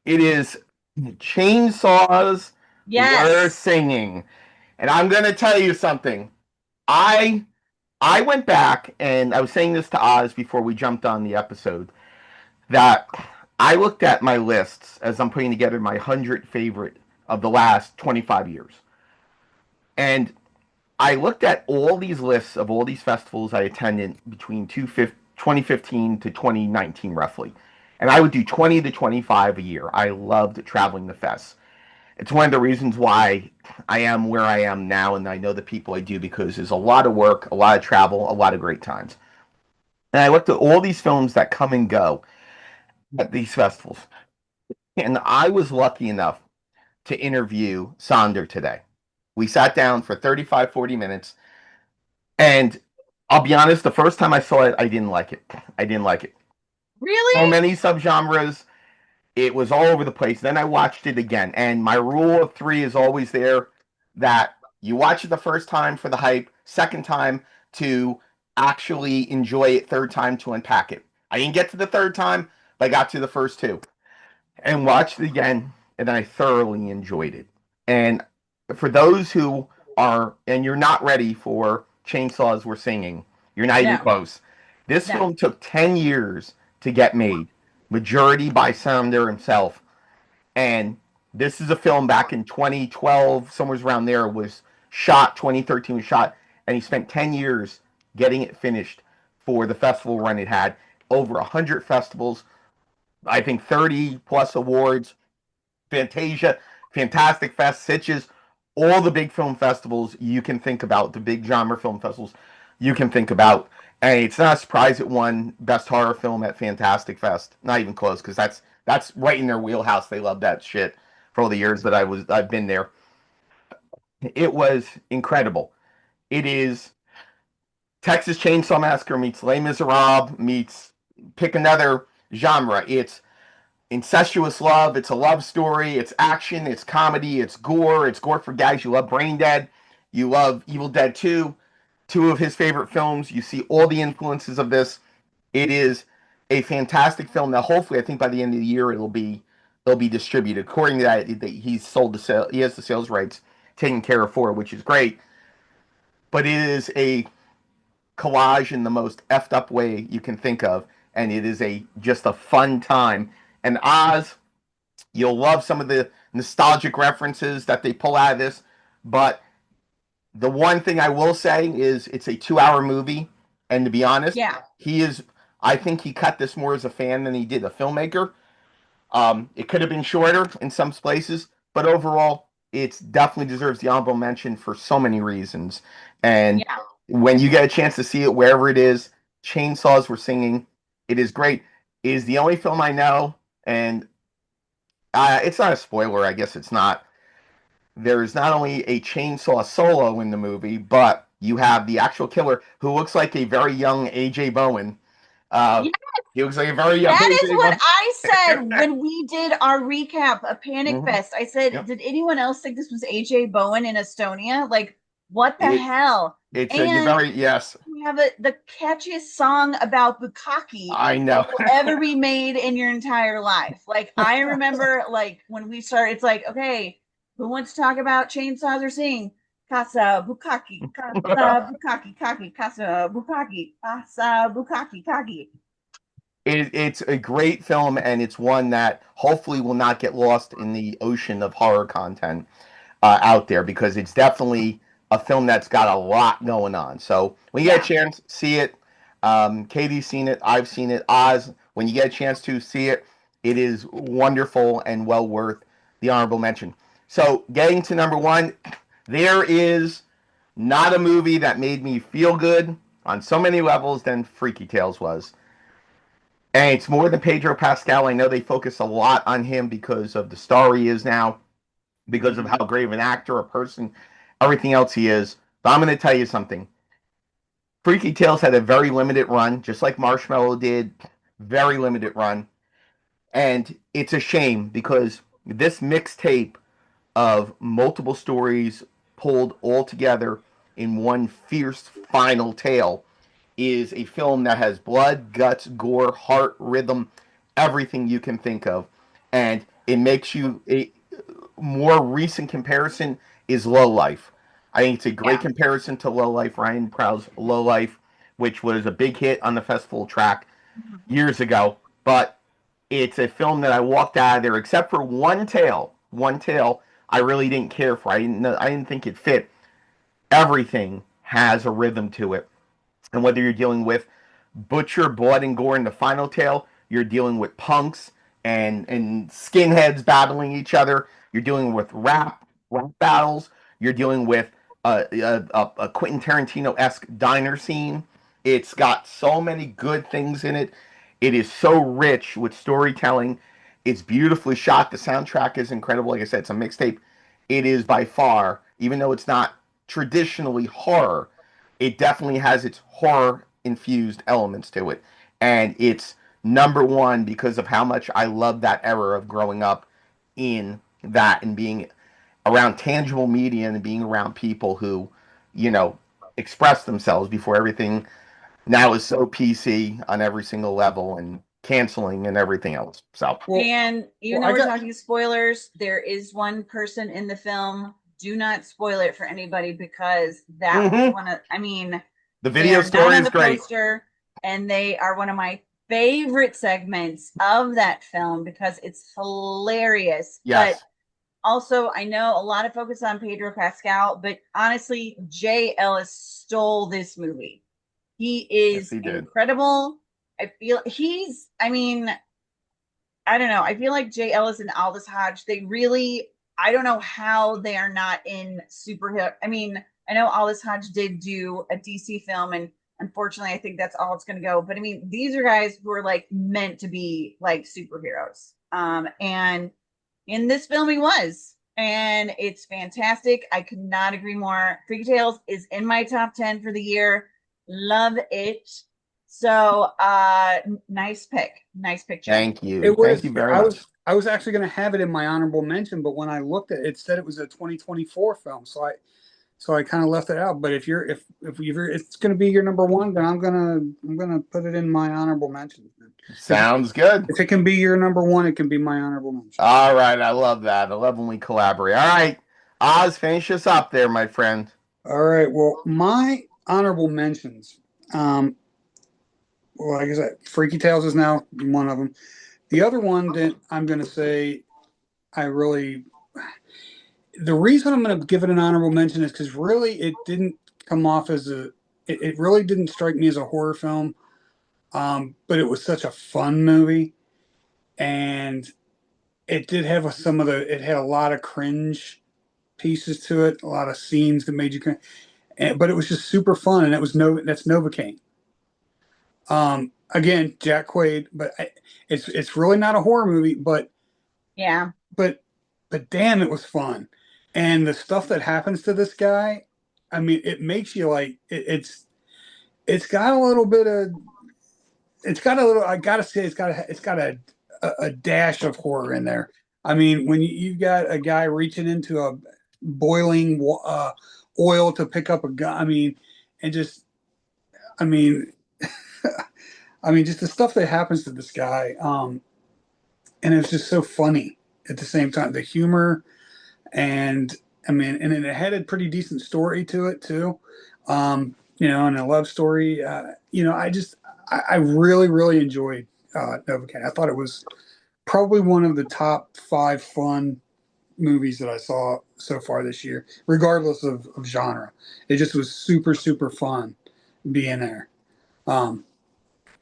It is chainsaws were Yes. singing, and I'm gonna tell you something. I I went back and I was saying this to Oz before we jumped on the episode that I looked at my lists as I'm putting together my 100 favorite of the last 25 years. And I looked at all these lists of all these festivals I attended between 2015 to 2019, roughly. And I would do 20 to 25 a year. I loved traveling the fests. It's one of the reasons why I am where I am now, and I know the people I do because there's a lot of work, a lot of travel, a lot of great times. And I looked at all these films that come and go at these festivals. And I was lucky enough to interview Sonder today. We sat down for 35, 40 minutes. And I'll be honest, the first time I saw it, I didn't like it. I didn't like it. So Really? many subgenres. It was all over the place. Then I watched it again. And my rule of three is always there that you watch it the first time for the hype, second time to actually enjoy it, third time to unpack it. I didn't get to the third time, but I got to the first two and watched it again, and I thoroughly enjoyed it. And for those who are, and you're not ready for Chainsaws Were Singing, you're not even No. close. This No. film took 10 years to get made, majority by Sounder himself. And this is a film back in 2012, somewhere around there, was shot, 2013 was shot, and he spent 10 years getting it finished for the festival run it had. Over 100 festivals, I think 30 plus awards, Fantasia, Fantastic Fest, Sitges, all the big film festivals you can think about, the big genre film festivals you can think about. And it's not a surprise it won Best Horror Film at Fantastic Fest. Not even close, because that's right in their wheelhouse. They love that shit for all the years that I've been there. It was incredible. It is Texas Chainsaw Massacre meets Les Miserables meets pick another genre. It's incestuous love. It's a love story. It's action. It's comedy. It's gore. It's gore for guys. You love Brain Dead. You love Evil Dead 2, two of his favorite films. You see all the influences of this. It is a fantastic film. Now, hopefully, I think by the end of the year it'll be distributed. According to that, he's sold the sale. He has the sales rights taken care of for, which is great. But it is a collage in the most effed up way you can think of, and it is just a fun time. And Oz, you'll love some of the nostalgic references that they pull out of this. But the one thing I will say is it's a 2 hour movie. And to be honest, Yeah. I think he cut this more as a fan than he did a filmmaker. It could have been shorter in some places, but overall, it definitely deserves the honorable mention for so many reasons. And Yeah. when you get a chance to see it wherever it is, Chainsaws Were Singing. It is great. It is the only film I know, and it's not a spoiler. I guess it's not. There's not only a chainsaw solo in the movie, but you have the actual killer who looks like a very young AJ Bowen. Yes, He looks like a very young that is AJ what Bowen. I said when we did our recap of Panic Mhm. Fest. I said, Yep. did anyone else think this was AJ Bowen in Estonia? Like, what the It hell? it's a And very yes. you have the catchiest song about bukkake I know. that will ever be made in your entire life. Like I remember, like when we started, it's like, okay, who wants to talk about chainsaws or sing? Casa bukkake, casa bukkake, kake, casa bukkake, casa bukkake, kake. It's a great film, and it's one that hopefully will not get lost in the ocean of horror content out there, because it's definitely a film that's got a lot going on. So when you get a chance, see it. Katie's seen it. I've seen it. Oz, when you get a chance to see it, it is wonderful and well worth the honorable mention. So getting to number one, there is not a movie that made me feel good on so many levels than Freaky Tales was. And it's more than Pedro Pascal. I know they focus a lot on him because of the star he is now, because of how great of an actor, a person, everything else he is. But I'm going to tell you something. Freaky Tales had a very limited run, just like Marshmallow did. Very limited run. And it's a shame because this mixtape of multiple stories pulled all together in one fierce final tale is a film that has blood, guts, gore, heart, rhythm, everything you can think of. And it makes you a more recent comparison is Low Life. I think it's a great comparison to Low Life, Ryan Prowse Low Life, which was a big hit on the festival track years ago. But it's a film that I walked out of there, except for one tale. One tale I really didn't care for. I didn't think it fit. Everything has a rhythm to it. And whether you're dealing with butcher, blood, and gore in the final tale, you're dealing with punks and skinheads battling each other. You're dealing with rap battles. You're dealing with a Quentin Tarantino-esque diner scene. It's got so many good things in it. It is so rich with storytelling. It's beautifully shot. The soundtrack is incredible. Like I said, it's a mixtape. It is by far, even though it's not traditionally horror, it definitely has its horror infused elements to it. And it's number one because of how much I love that era of growing up in that and being around tangible media and being around people who, you know, express themselves before everything now is so PC on every single level and canceling and everything else. So, And even though we're talking spoilers, there is one person in the film. Do not spoil it for anybody because that was one of, I mean, the video story is great. Poster, and they are one of my favorite segments of that film because it's hilarious. Yes. But also, I know a lot of focus on Pedro Pascal, but honestly, Jay Ellis stole this movie. He is incredible. I feel I mean, I don't know. I feel like Jay Ellis and Aldous Hodge, they really, I don't know how they are not in superhero. I mean, I know Aldous Hodge did do a DC film, and unfortunately, I think that's all it's going to go. But I mean, these are guys who are like meant to be like superheroes. And in this film, he was, and it's fantastic. I could not agree more. Freaky Tales is in my top 10 for the year. Love it. So, nice pick. Nice picture. Thank you. Thank you very much. I was actually going to have it in my honorable mention, but when I looked at it, it said it was a 2024 film. So I kind of left it out. But if it's going to be your number one, then I'm gonna put it in my honorable mention. Sounds good. If it can be your number one, it can be my honorable mention. All right, I love that. I love when we collaborate. All right, Oz, finish us up there, my friend. All right. Well, my honorable mentions. Well, like I said, Freaky Tales is now one of them. The other one that I'm going to say, the reason I'm going to give it an honorable mention is because really it didn't come off as it really didn't strike me as a horror film, but it was such a fun movie, and it did have it had a lot of cringe pieces to it, a lot of scenes that made you cringe, but it was just super fun, and that's Novocaine. Again, Jack Quaid, but it's really not a horror movie, but yeah, but damn, it was fun. And the stuff that happens to this guy, I mean, it makes you like it's got a little bit of, I gotta say, it's got a dash of horror in there. I mean, when you've got a guy reaching into a boiling oil to pick up a gun, I mean, and just, I mean, I mean, just the stuff that happens to this guy, and it's just so funny at the same time. The humor, and I mean, and it had a pretty decent story to it too, you know, and a love story. You know, I really, really enjoyed Novocaine. I thought it was probably one of the top 5 fun movies that I saw so far this year, regardless of genre. It just was super, super fun being there. Um,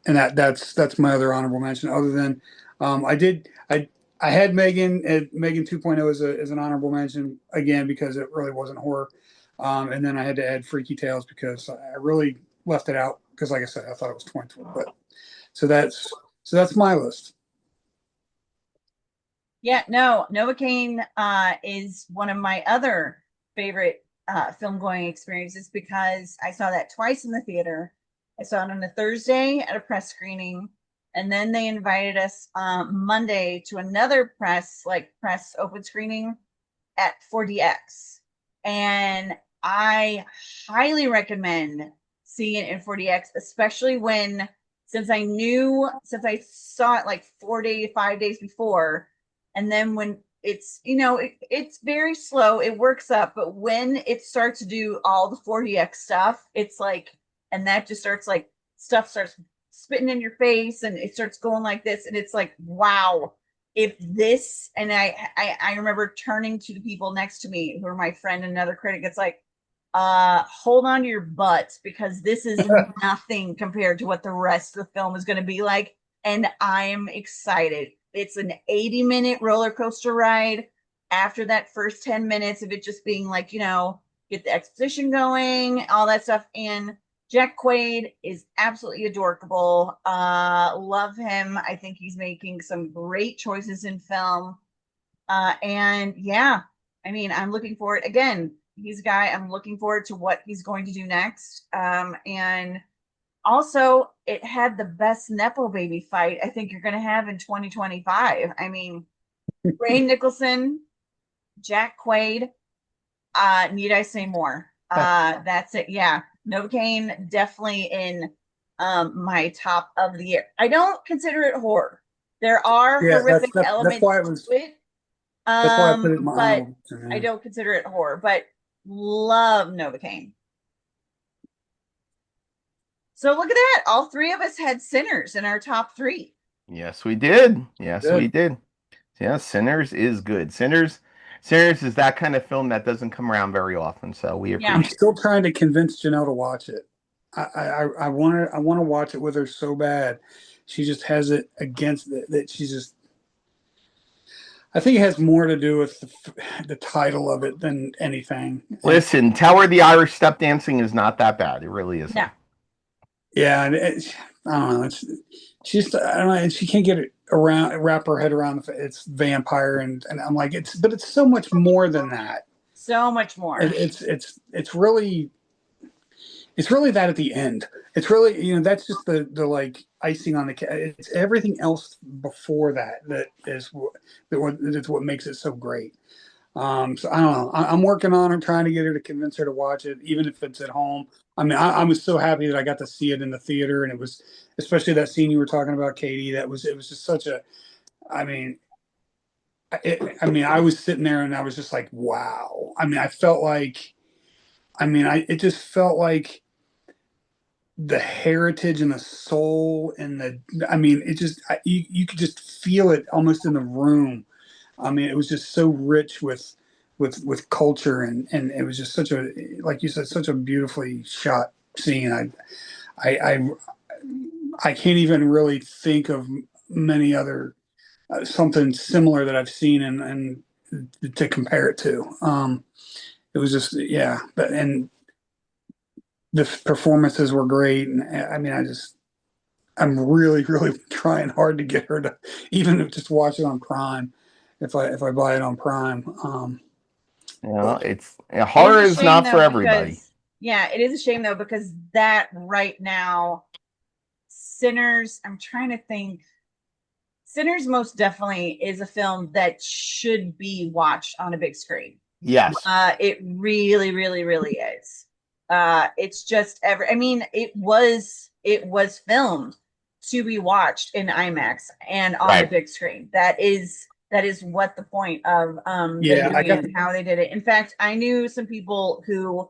and that's my other honorable mention. Other than I had Megan 2.0 as an honorable mention again because it really wasn't horror, and then I had to add Freaky Tales because I really left it out because, like I said, I thought it was 2012. But so that's my list. Yeah, no, Novocaine is one of my other favorite film going experiences because I saw that twice in the theater. I saw it on a Thursday at a press screening, and then they invited us Monday to another press open screening at 4DX. And I highly recommend seeing it in 4DX, especially since I saw it like 5 days before. And then when it's, it's very slow, it works up, but when it starts to do all the 4DX stuff, it's like, and that just starts like, stuff starts spitting in your face and it starts going like this. And it's like, wow, if this, and I remember turning to the people next to me who are my friend and another critic. It's like, hold on to your butts because this is nothing compared to what the rest of the film is going to be like. And I'm excited. It's an 80-minute roller coaster ride. After that first 10 minutes of it just being like, get the exposition going, all that stuff. And Jack Quaid is absolutely adorable. Love him. I think he's making some great choices in film. And yeah, I mean, I'm looking forward again. He's a guy I'm looking forward to what he's going to do next. And also, it had the best Nepo baby fight I think you're going to have in 2025. I mean, Ray Nicholson, Jack Quaid. Need I say more? That's it. Yeah, Novocaine definitely in my top of the year. I don't consider it horror. There are Yeah, horrific that's elements why it to was. it. That's why I put it in my But honorable mention, I yeah. don't consider it horror, but love Novocaine. So look at that. All 3 of us had Sinners in our top 3. Yes, we did. Yes, Good. we did. Yeah, Sinners is good. Sinners is that kind of film that doesn't come around very often, so we Yeah. appreciate I'm it. still trying to convince Janelle to watch it. I want to watch it with her so bad. She just has it against it that she's just. I think it has more to do with the title of it than anything. Listen, Tower of the Irish Step Dancing is not that bad. It really isn't. No. Yeah, and I don't know. She's I don't know, and she can't get it wrap her head around it's vampire, and I'm like but it's so much more than that. So much more. It's really that at the end. It's really that's just the like icing on the cake. It's everything else before that is what makes it so great. So I don't know. I'm working on her, trying to get her to convince her to watch it, even if it's at home. I mean, I was so happy that I got to see it in the theater, and it was especially that scene you were talking about, Katie. It was just such a. I mean, I was sitting there and I was just like, wow. I mean, I felt like, it just felt like the heritage and the soul and you could just feel it almost in the room. I mean, it was just so rich with culture, and it was just such a, like you said, such a beautifully shot scene. I I can't even really think of many other something similar that I've seen and to compare it to. It was just, yeah, and the performances were great, and I mean, I'm really, really trying hard to get her to even just watch it on Prime, if I buy it on Prime. Horror is not for everybody. Yeah, it is a shame though, because that right now, Sinners, I'm trying to think. Sinners most definitely is a film that should be watched on a big screen. Yes. It really, really, really is. It's just I mean, it was filmed to be watched in IMAX and on the Right. big screen. That is what the point of them Yeah, I doing got it and how they did it. In fact, I knew some people who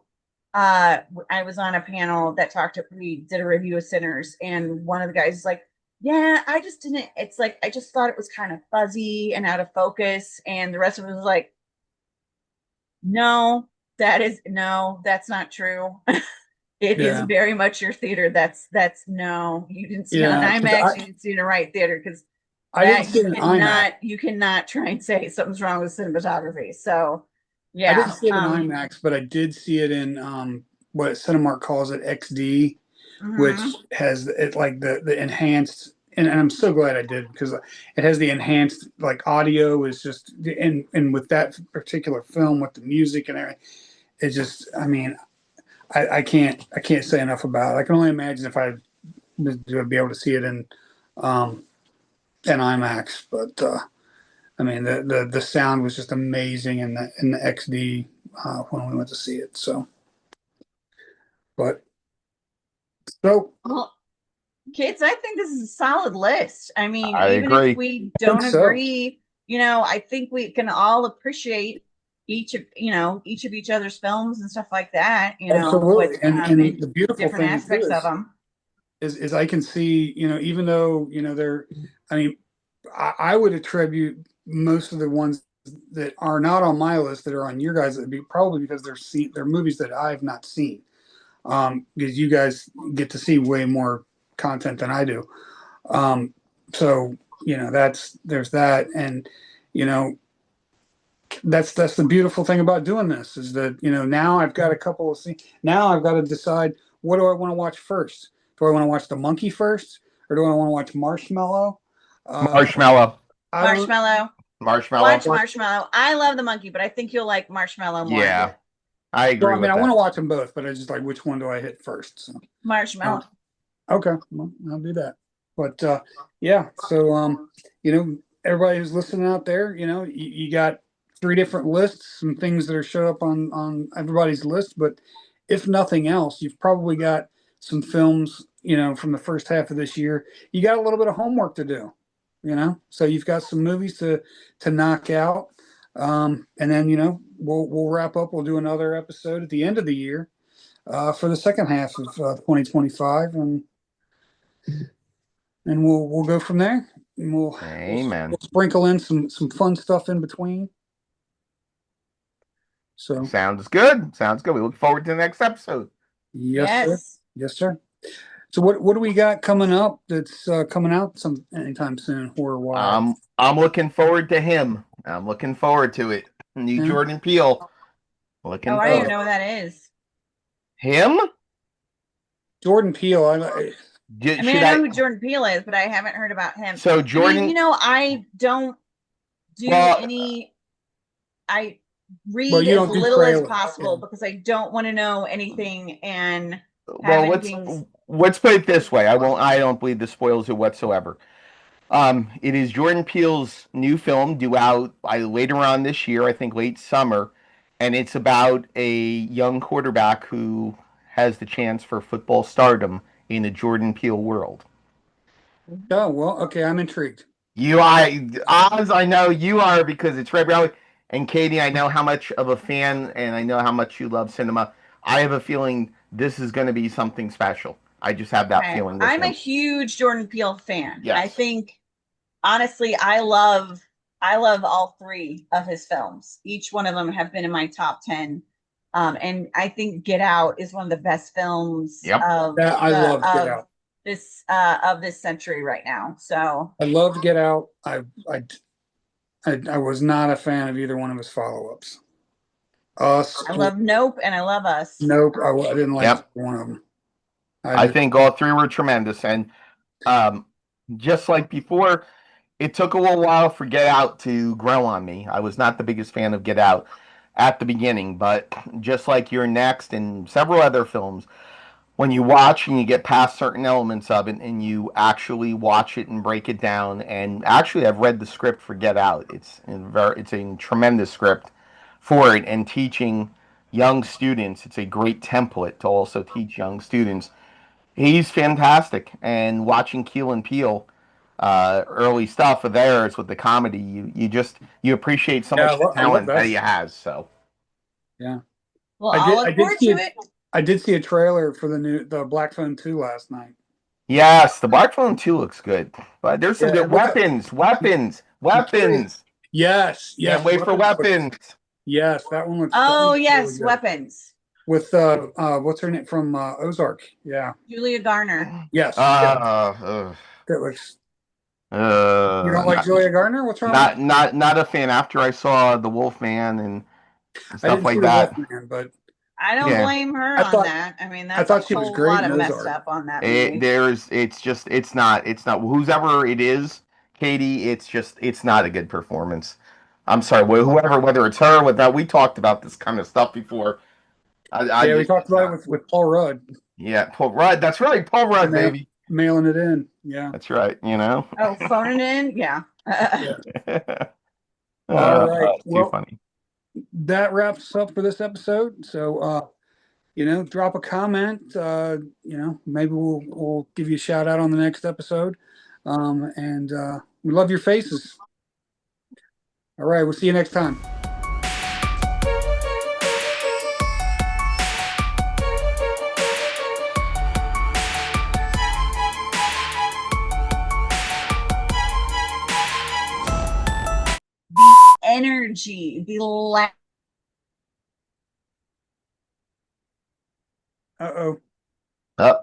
I was on a panel that we did a review of Sinners, and one of the guys is like, yeah, I just didn't, it's like I just thought it was kind of fuzzy and out of focus, and the rest of it was like, no, no, that's not true. It is yeah, very much your theater. No, you didn't see it on yeah. 'Cause IMAX, you didn't see it in the right theater, because I didn't that see it in IMAX. you cannot try and say something's wrong with cinematography. So I didn't yeah. see it in IMAX, but I did see it in what Cinemark calls it XD, which Mhm. has it like the enhanced. And I'm so glad I did, because it has the enhanced, like, audio is just, and with that particular film with the music and everything, it just, I mean, I can't say enough about it. I can only imagine if I was to be able to see it um in IMAX, but I mean, the sound was just amazing in the XD when we went to see it. So, but so Well, kids, I think this is a solid list. I mean, I even if agree. we I think don't so. agree, I think we can all appreciate each of each other's films and stuff like that, with Absolutely. And the beautiful different thing too aspects of them. is I can see, even though, they're, I mean, I would attribute most of the ones that are not on my list that are on your guys, that'd be probably because they're movies that I've not seen. Because you guys get to see way more content than I do. So, there's that. And, you know, that's the beautiful thing about doing this, is that, now I've got a couple of scenes. Now I've got to decide, what do I want to watch first? Do I want to watch The Monkey first, or do I want to watch Marshmallow? Marshmallow. I don't Marshmallow. Marshmallow. Watch Marshmallow. I love the monkey, but I think you'll like Marshmallow more. Yeah, I Well, agree I mean, with I want that. to watch them both, but I just like, which one do I hit first? So, Marshmallow. okay, well, I'll do that. But yeah, so everybody who's listening out there, you got three different lists, some things that are showed up on everybody's list. But if nothing else, you've probably got some films, from the first half of this year. You got a little bit of homework to do, so you've got some movies to knock out. And then we'll wrap up. We'll do another episode at the end of the year for the second half of 2025, and we'll go from there. And we'll Amen. sprinkle in some fun stuff in between. So Sounds good. Sounds good. We look forward to the next episode. yes, sir. Yes. Yes, sir. So what do we got coming up that's coming out anytime soon, horror wise? I'm looking forward to him. I'm looking forward to it. New Yeah. Jordan Peele. Oh, Looking I don't even forward. know what that is. Him? Jordan Peele. I mean, Should I know I? who Jordan Peele is, but I haven't heard about him. So I mean, Jordan. I don't do Well, any. I well, read you as don't do little as trailers. possible Yeah. because I don't want to know anything and have well, let's anything. let's put it this way. I won't. I don't believe this spoils it whatsoever. It is Jordan Peele's new film due out later on this year, I think late summer, and it's about a young quarterback who has the chance for football stardom in the Jordan Peele world. Oh, well, okay, I'm intrigued. Oz, I know you are because it's Red Rally, and Katie, I know how much of a fan and I know how much you love cinema. I have a feeling this is going to be something special. I just have that Okay, feeling with I'm a him. huge Jordan Peele fan. I Yes. think honestly, I love all three of his films. Each one of them have been in my top 10. And I think Get Out is one of the best films Yep. I love Get Out. of this century right now. So I love Get Out. I was not a fan of either one of his follow-ups. Us. I love Nope and I love Us. Nope. I didn't like Yep. one of them. I think all three were tremendous, and um, just like before, it took a little while for Get Out to grow on me. I was not the biggest fan of Get Out at the beginning, but just like You're Next and several other films, when you watch and you get past certain elements of it and you actually watch it and break it down, and actually I've read the script for Get Out. It's a tremendous script for it and teaching young students. It's a great template to also teach young students. He's fantastic. And watching Keel and Peele, early stuff of theirs with the comedy, you appreciate so Yeah, much the I love talent that he has. So Yeah, Well, I I'll did. I look did forward see to it. it. I did see a trailer for the Black Phone 2 last night. yes, the Black Phone 2 looks good. But there's some Yeah, good it looks. weapons. Yes, Can't yes. wait for weapons. Yes, that Oh looks really yes, good. Weapons. With what's her name from Ozark? Yeah. Julia Garner. Yes. Uh, That looks. You uh, don't like not, Julia Garner? What's wrong with you? not a fan. After I saw the Wolfman and I stuff didn't see like the that. Wolfman, but I don't Yeah, blame her I on thought that. I mean, I that's a thought she was whole great lot in of messed Ozark. up on that movie. it's not whoever it is, Katie. It's not a good performance. I'm sorry, whoever, whether it's her, without we talked about this kind of stuff before. I Yeah, we just talked it's about it not. with Paul Rudd Yeah, Paul Rudd. That's right, Paul Rudd, mail, baby. mailing it in. Yeah. That's right. You know. Oh, phoning in? Yeah. Yeah. All right. Too Well, funny. that wraps up for this episode. So, drop a comment. Maybe we'll give you a shout out on the next episode. And we love your faces. All right. We'll see you next time. Energy, the lack. Uh-oh. Oh,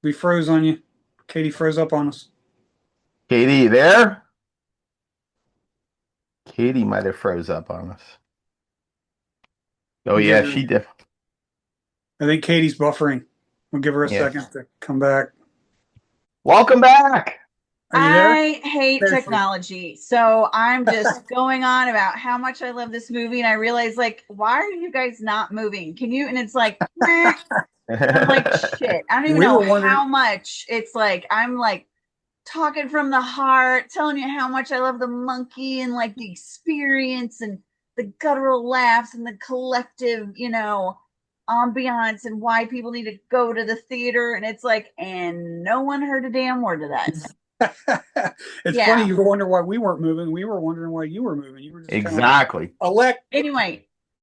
We froze on you. Katie froze up on us. Katie, you there? Katie might have froze up on us. Oh yeah, she did. I think Katie's buffering. We'll give her a Yeah. second to come back. Welcome back. Are you there? I hate There she is. technology. So I'm just going on about how much I love this movie. And I realize, like, why are you guys not moving? Can you? And it's like, meh. I'm like, shit. I don't even We know were wondering- how much. It's like, I'm like talking from the heart, telling you how much I love the monkey and like the experience and the guttural laughs and the collective, ambiance and why people need to go to the theater. And it's like, and no one heard a damn word of that. It's Yeah. funny you wonder why we weren't moving. We were wondering why you were moving. You were just Exactly. Elect. Anyway,